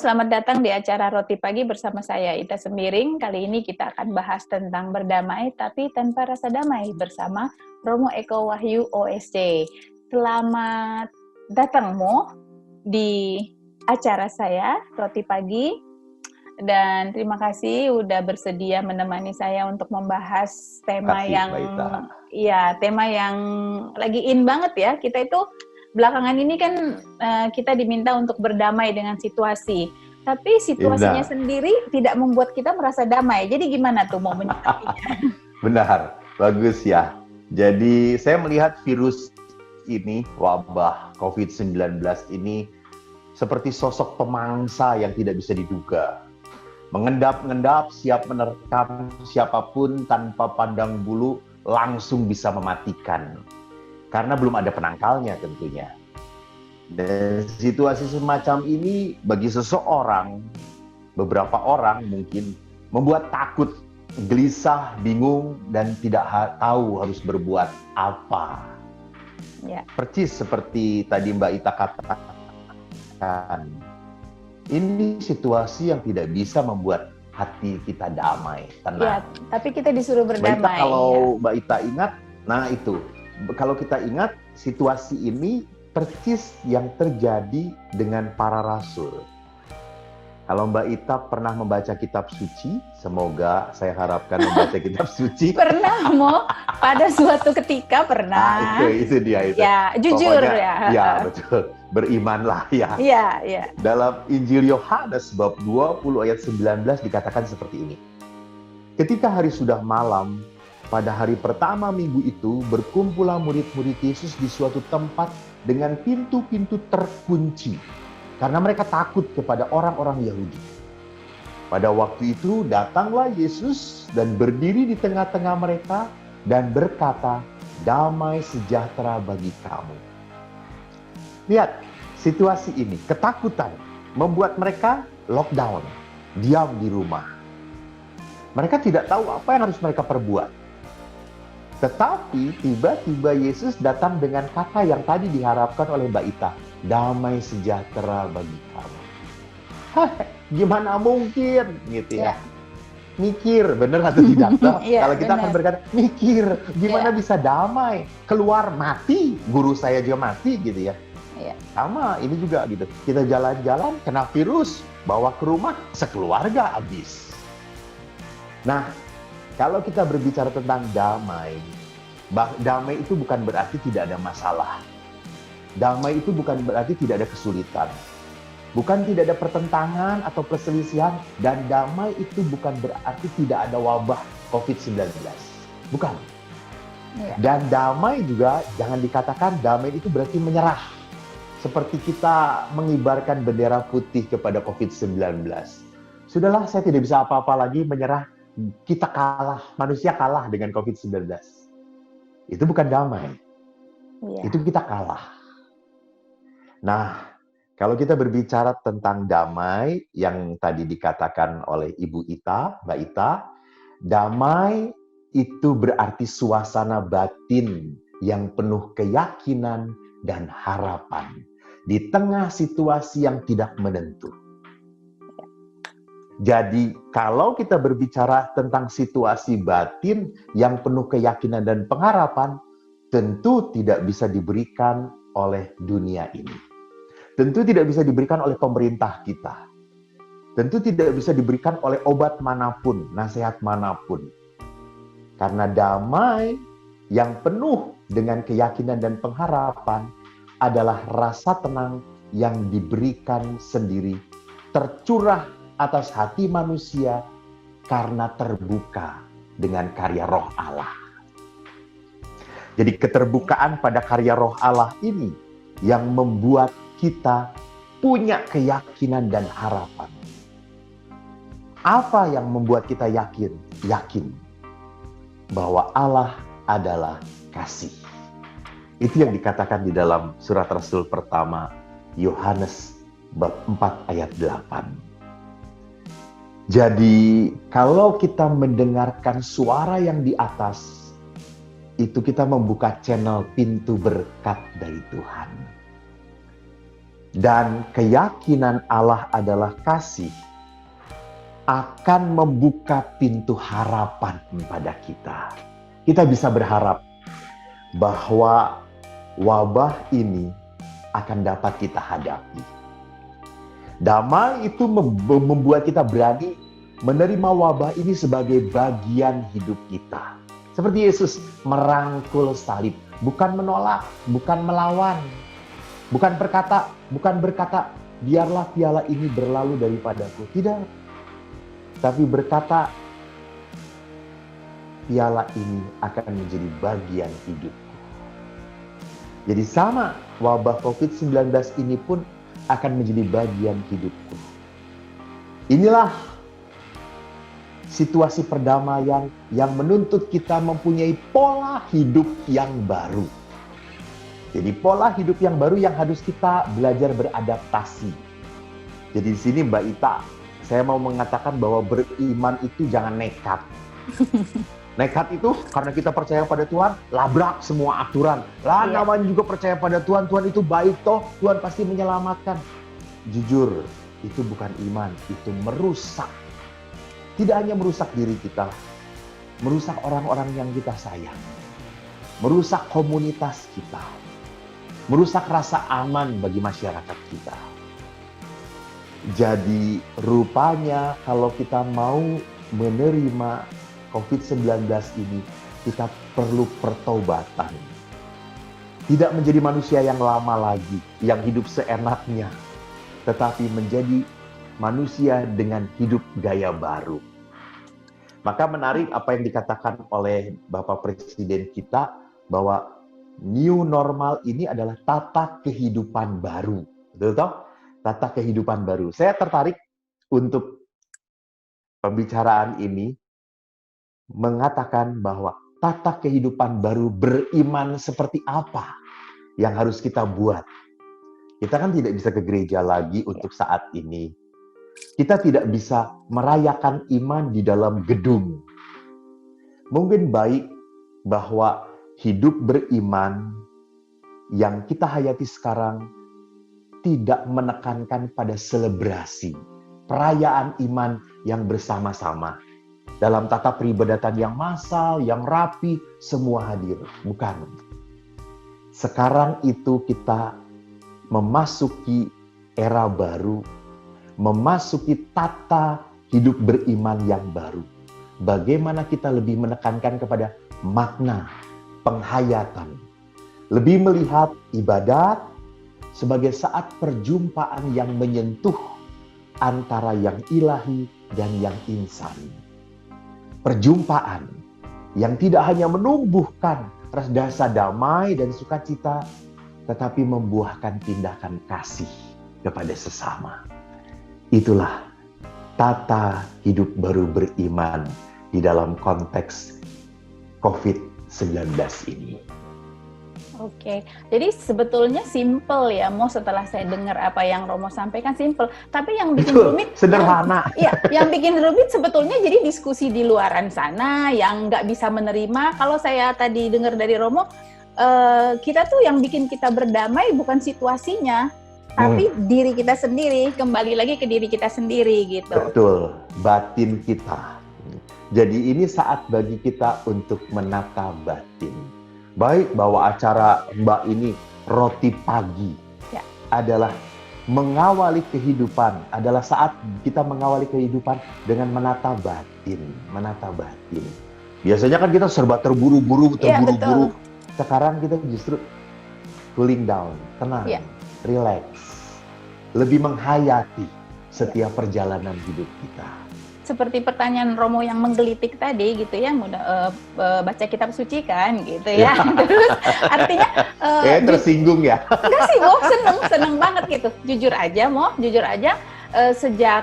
selamat datang di acara Roti Pagi bersama saya, Ita Sembiring. Kali ini kita akan bahas tentang berdamai tapi tanpa rasa damai bersama Romo Eko Wahyu OSC. Selamat datang Mo di acara saya, Roti Pagi. Dan terima kasih udah bersedia menemani saya untuk membahas tema tema yang lagi in banget ya. Kita itu belakangan ini kan kita diminta untuk berdamai dengan situasi. Tapi situasinya sendiri tidak membuat kita merasa damai. Jadi gimana tuh mau menyikapinya? Benar, bagus ya. Jadi saya melihat virus ini, wabah COVID-19 ini seperti sosok pemangsa yang tidak bisa diduga. Mengendap-endap, siap menerkam siapapun tanpa pandang bulu, langsung bisa mematikan. Karena belum ada penangkalnya tentunya. Dan situasi semacam ini bagi seseorang, beberapa orang mungkin membuat takut, gelisah, bingung, dan tidak tahu harus berbuat apa. Ya. Percis seperti tadi Mbak Ita katakan, ini situasi yang tidak bisa membuat hati kita damai, tenang. Ya, tapi kita disuruh berdamai. Mbak Ita, kalau Mbak Ita ingat, nah itu, kalau kita ingat situasi ini persis yang terjadi dengan para rasul. Kalau Mbak Ita pernah membaca kitab suci, semoga saya harapkan membaca kitab suci. Pernah, Mo. Pada suatu ketika pernah. Itu dia itu. Ya, jujur. Pokoknya, ya. Ya, betul. Berimanlah ya. Iya. Dalam Injil Yohanes bab 20 ayat 19 dikatakan seperti ini. Ketika hari sudah malam, pada hari pertama minggu itu berkumpullah murid-murid Yesus di suatu tempat dengan pintu-pintu terkunci. Karena mereka takut kepada orang-orang Yahudi. Pada waktu itu datanglah Yesus dan berdiri di tengah-tengah mereka dan berkata, "Damai sejahtera bagi kamu." Lihat, situasi ini, ketakutan membuat mereka lockdown, diam di rumah. Mereka tidak tahu apa yang harus mereka perbuat. Tetapi tiba-tiba Yesus datang dengan kata yang tadi diharapkan oleh Mbak Ita, damai sejahtera bagi kamu. Gimana mungkin gitu ya? Mikir, bener atau tidak? Kalau kita akan berkata, mikir, gimana bisa damai? Keluar mati, guru saya juga mati gitu ya. Sama, ini juga gitu. Kita jalan-jalan, kena virus, bawa ke rumah, sekeluarga habis. Nah, kalau kita berbicara tentang damai, damai itu bukan berarti tidak ada masalah. Damai itu bukan berarti tidak ada kesulitan. Bukan tidak ada pertentangan atau perselisihan. Dan damai itu bukan berarti tidak ada wabah COVID-19. Bukan. Dan damai juga jangan dikatakan damai itu berarti menyerah. Seperti kita mengibarkan bendera putih kepada COVID-19. Sudahlah, saya tidak bisa apa-apa lagi, menyerah. Kita kalah, manusia kalah dengan COVID-19. Itu bukan damai. Itu kita kalah. Nah, kalau kita berbicara tentang damai yang tadi dikatakan oleh Ibu Ita, Mbak Ita, damai itu berarti suasana batin yang penuh keyakinan dan harapan di tengah situasi yang tidak menentu. Jadi, kalau kita berbicara tentang situasi batin yang penuh keyakinan dan pengharapan, tentu tidak bisa diberikan oleh dunia ini. Tentu tidak bisa diberikan oleh pemerintah kita. Tentu tidak bisa diberikan oleh obat manapun, nasihat manapun. Karena damai yang penuh dengan keyakinan dan pengharapan adalah rasa tenang yang diberikan sendiri, tercurah atas hati manusia karena terbuka dengan karya Roh Allah. Jadi keterbukaan pada karya Roh Allah ini yang membuat kita punya keyakinan dan harapan. Apa yang membuat kita yakin? Yakin bahwa Allah adalah kasih. Itu yang dikatakan di dalam surat Rasul pertama Yohanes bab 4 ayat 8. Jadi, kalau kita mendengarkan suara yang di atas, itu kita membuka channel pintu berkat dari Tuhan. dan keyakinan Allah adalah kasih akan membuka pintu harapan pada kita. Kita bisa berharap bahwa wabah ini akan dapat kita hadapi. Damai itu membuat kita berani menerima wabah ini sebagai bagian hidup kita. Seperti Yesus merangkul salib, bukan menolak, bukan melawan, bukan berkata, biarlah piala ini berlalu daripadaku. Tidak. Tapi berkata, piala ini akan menjadi bagian hidupku. Jadi sama, wabah COVID-19 ini pun akan menjadi bagian hidupku. Inilah situasi perdamaian yang menuntut kita mempunyai pola hidup yang baru. Jadi pola hidup yang baru yang harus kita belajar beradaptasi. Jadi di sini Mbak Ita, saya mau mengatakan bahwa beriman itu jangan nekat. Nekat itu karena kita percaya pada Tuhan, labrak semua aturan. Namanya juga percaya pada Tuhan, Tuhan itu baik toh, Tuhan pasti menyelamatkan. Jujur, itu bukan iman, itu merusak. Tidak hanya merusak diri kita, merusak orang-orang yang kita sayang, merusak komunitas kita, merusak rasa aman bagi masyarakat kita. Jadi rupanya kalau kita mau menerima COVID-19 ini, kita perlu pertobatan. Tidak menjadi manusia yang lama lagi, yang hidup seenaknya, tetapi menjadi manusia dengan hidup gaya baru. Maka menarik apa yang dikatakan oleh Bapak Presiden kita, bahwa new normal ini adalah tata kehidupan baru. Betul toh? Tata kehidupan baru. Saya tertarik untuk pembicaraan ini mengatakan bahwa tata kehidupan baru beriman seperti apa yang harus kita buat. Kita kan tidak bisa ke gereja lagi untuk saat ini. Kita tidak bisa merayakan iman di dalam gedung. Mungkin baik bahwa hidup beriman yang kita hayati sekarang tidak menekankan pada selebrasi, perayaan iman yang bersama-sama. Dalam tata peribadatan yang massal, yang rapi, semua hadir. Bukan. Sekarang itu kita memasuki era baru, memasuki tata hidup beriman yang baru. Bagaimana kita lebih menekankan kepada makna, penghayatan. Lebih melihat ibadat sebagai saat perjumpaan yang menyentuh antara yang ilahi dan yang insani. Perjumpaan yang tidak hanya menumbuhkan rasa damai dan sukacita, tetapi membuahkan tindakan kasih kepada sesama. Itulah tata hidup baru beriman di dalam konteks COVID-19 ini. Oke, jadi sebetulnya simple ya, Mo, setelah saya dengar apa yang Romo sampaikan simple. Tapi yang bikin rumit, sederhana. Yang bikin rumit sebetulnya jadi diskusi di luaran sana yang nggak bisa menerima. Kalau saya tadi dengar dari Romo, kita tuh yang bikin kita berdamai bukan situasinya, tapi diri kita sendiri, kembali lagi ke diri kita sendiri gitu. Betul, batin kita. Jadi ini saat bagi kita untuk menata batin. Baik bahwa acara Mbak ini roti pagi adalah mengawali kehidupan, adalah saat kita mengawali kehidupan dengan menata batin. Biasanya kan kita serba terburu-buru. Sekarang kita justru cooling down, tenang, relax, lebih menghayati setiap perjalanan hidup kita. Seperti pertanyaan Romo yang menggelitik tadi gitu ya, baca kitab suci kan gitu ya. Terus artinya tersinggung ya. Enggak sih, Mo, seneng banget gitu. Jujur aja sejak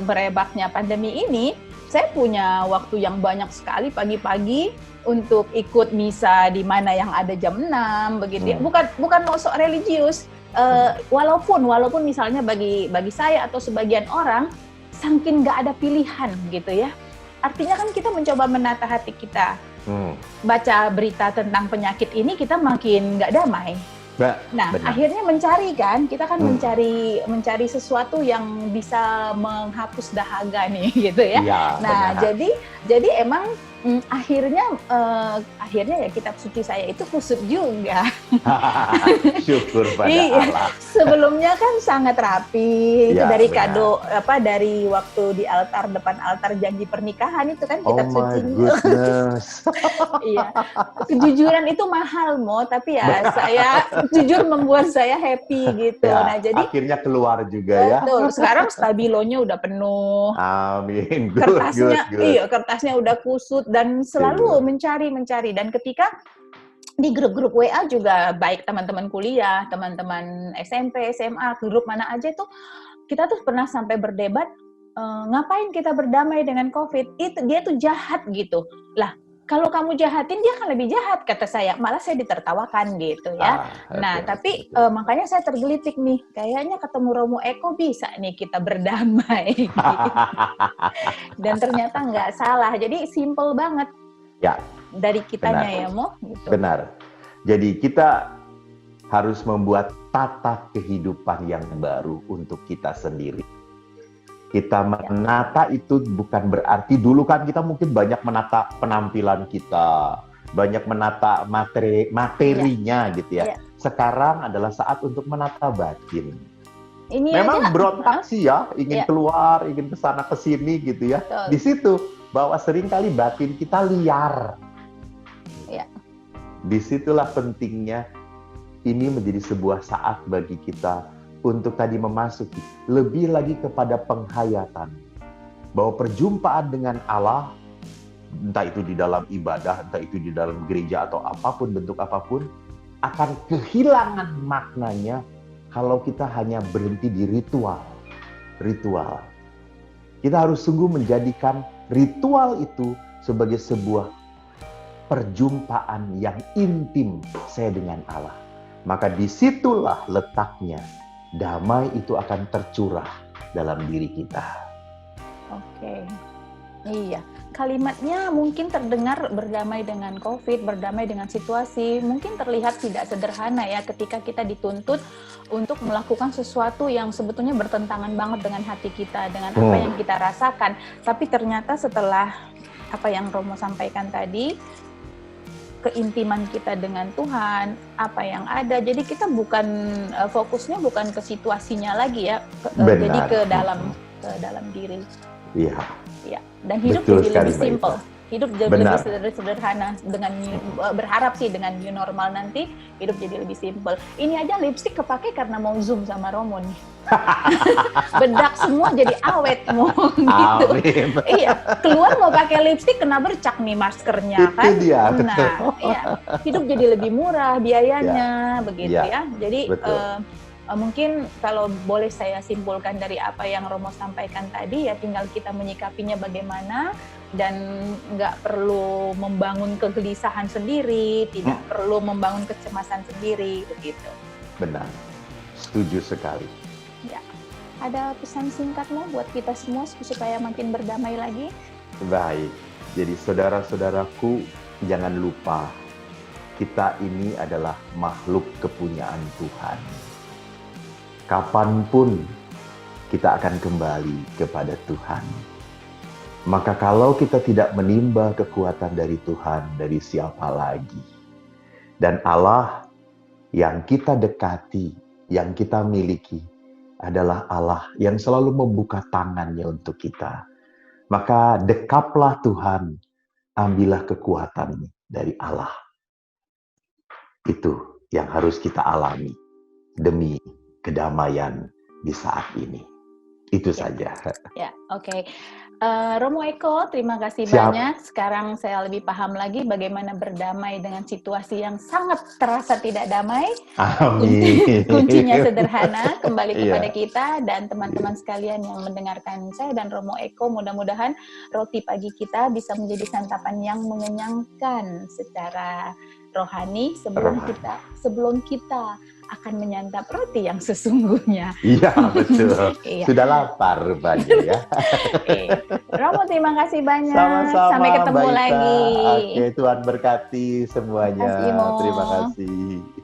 berebaknya pandemi ini, saya punya waktu yang banyak sekali pagi-pagi untuk ikut misa di mana yang ada jam 6 begitu ya. Bukan mau sok religius. Walaupun misalnya bagi saya atau sebagian orang saking nggak ada pilihan gitu ya. Artinya kan kita mencoba menata hati kita. Baca berita tentang penyakit ini kita makin nggak damai. Nah, Benar. akhirnya mencari kan, kita kan mencari sesuatu yang bisa menghapus dahaga nih, gitu ya. Iya, Nah, benar. jadi emang akhirnya ya kitab suci saya itu kusut juga. Syukur pada Iya, Allah. sebelumnya kan sangat rapi, itu Ya, dari benar. kado dari waktu di altar, depan altar janji pernikahan itu kan Oh kitab my sucinya. goodness. Iya, kejujuran itu mahal Mo, tapi ya saya jujur membuat saya happy gitu. Ya, Nah jadi akhirnya keluar juga ya. betul, sekarang stabilonya udah penuh, Amin. Good, good, kertasnya good. iya kertasnya udah kusut dan selalu Syukur. mencari dan ketika di grup-grup WA juga baik teman-teman kuliah, teman-teman SMP, SMA, grup mana aja tuh kita tuh pernah sampai berdebat ngapain kita berdamai dengan COVID? Itu dia tuh jahat gitu. Lah, kalau kamu jahatin dia akan lebih jahat kata saya. Malah saya ditertawakan gitu ya. Nah, Oke, tapi oke. makanya saya tergelitik nih. Kayaknya ketemu Romo Eko bisa nih kita berdamai. Dan ternyata nggak salah. Jadi simple banget Ya, dari kitanya benar. ya, Mo gitu. Benar. Jadi kita harus membuat tata kehidupan yang baru untuk kita sendiri. Kita menata itu bukan berarti dulu kan kita mungkin banyak menata penampilan kita, banyak menata materinya gitu ya. Sekarang adalah saat untuk menata batin. Ini Memang aja, berontak sih ya, ingin ya, keluar, ingin kesana kesini gitu ya. betul. Di situ bahwa seringkali batin kita liar. Ya. Disitulah pentingnya ini menjadi sebuah saat bagi kita untuk tadi memasuki lebih lagi kepada penghayatan. Bahwa perjumpaan dengan Allah, entah itu di dalam ibadah, entah itu di dalam gereja atau apapun, bentuk apapun, akan kehilangan maknanya kalau kita hanya berhenti di ritual. Ritual. Kita harus sungguh menjadikan ritual itu sebagai sebuah perjumpaan yang intim saya dengan Allah. Maka disitulah letaknya damai itu akan tercurah dalam diri kita. Oke. Iya, kalimatnya mungkin terdengar berdamai dengan COVID, berdamai dengan situasi, mungkin terlihat tidak sederhana ya ketika kita dituntut untuk melakukan sesuatu yang sebetulnya bertentangan banget dengan hati kita, dengan apa yang kita rasakan. Tapi ternyata setelah apa yang Romo sampaikan tadi, keintiman kita dengan Tuhan, apa yang ada. Jadi kita bukan fokusnya bukan ke situasinya lagi ya, jadi ke dalam diri. Iya. Ya, dan hidup betul jadi lebih simple. Hidup jadi Benar. lebih sederhana dengan berharap sih dengan new normal nanti hidup jadi lebih simple. Ini aja lipstick kepake karena mau Zoom sama Romo nih. Bedak semua jadi awet mau gitu. Amin. Iya, keluar mau pakai lipstick kena bercak nih maskernya kan. Itu dia. Nah, iya, hidup jadi lebih murah biayanya begitu ya. Jadi mungkin kalau boleh saya simpulkan dari apa yang Romo sampaikan tadi ya tinggal kita menyikapinya bagaimana dan nggak perlu membangun kegelisahan sendiri, tidak perlu membangun kecemasan sendiri begitu. Benar, setuju sekali. Ya, ada pesan singkatmu buat kita semua supaya makin berdamai lagi? Baik, jadi saudara-saudaraku jangan lupa kita ini adalah makhluk kepunyaan Tuhan. Kapanpun kita akan kembali kepada Tuhan. Maka kalau kita tidak menimba kekuatan dari Tuhan, dari siapa lagi? Dan Allah yang kita dekati, yang kita miliki adalah Allah yang selalu membuka tangannya untuk kita. Maka dekaplah Tuhan, ambillah kekuatan dari Allah. Itu yang harus kita alami demi kedamaian di saat ini. Itu saja. Ya, oke. Romo Eko, terima kasih banyak. Sekarang saya lebih paham lagi bagaimana berdamai dengan situasi yang sangat terasa tidak damai. Amin. Kuncinya sederhana, kembali kepada kita dan teman-teman sekalian yang mendengarkan saya dan Romo Eko. Mudah-mudahan roti pagi kita bisa menjadi santapan yang mengenyangkan secara rohani sebelum kita akan menyantap roti yang sesungguhnya. Iya, betul. Sudah lapar rupanya ya. Romo, terima kasih banyak. Sama-sama, sampai ketemu Mbak Ita. lagi. Oke, Tuhan berkati semuanya. Terima kasih, Mo. Terima kasih.